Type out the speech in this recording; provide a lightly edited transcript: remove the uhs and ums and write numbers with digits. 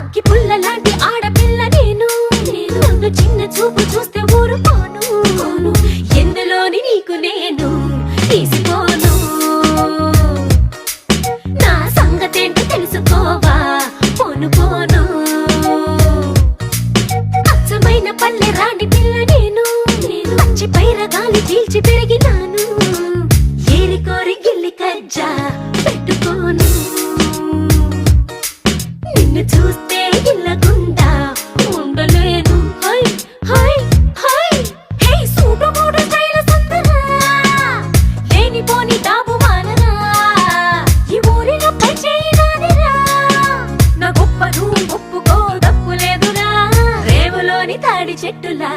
అగ్గి పుల్ల లాంటి ఆడపిల్ల నేను నన్ను చిన్న చూపు చూస్తే ఊరుకోను ఎందులోని నీకు నేను తీసుకోను నా సంగతేంటో తెలుసుకోవా పోను పోను అచ్చమైన పల్లె రాణి పిల్ల నేను పచ్చి పైర గాలి పీల్చి పెరిగినాను ఏరి కోరి గిల్లి కజ్జా పెట్టుకోను నిన్ను చూస్తే ఇల్లగుండా ఉండలేను హై హై హై హే సూటు మూడు స్టైల్ సుందరా లేనిపోని డాబు మానరా ఈ ఊరిలో పై చేయనాదిరా నా గొప్ప నువ్వు ఒప్పుకో తప్పు లేదురా రేవులోని తాడి చెట్టులా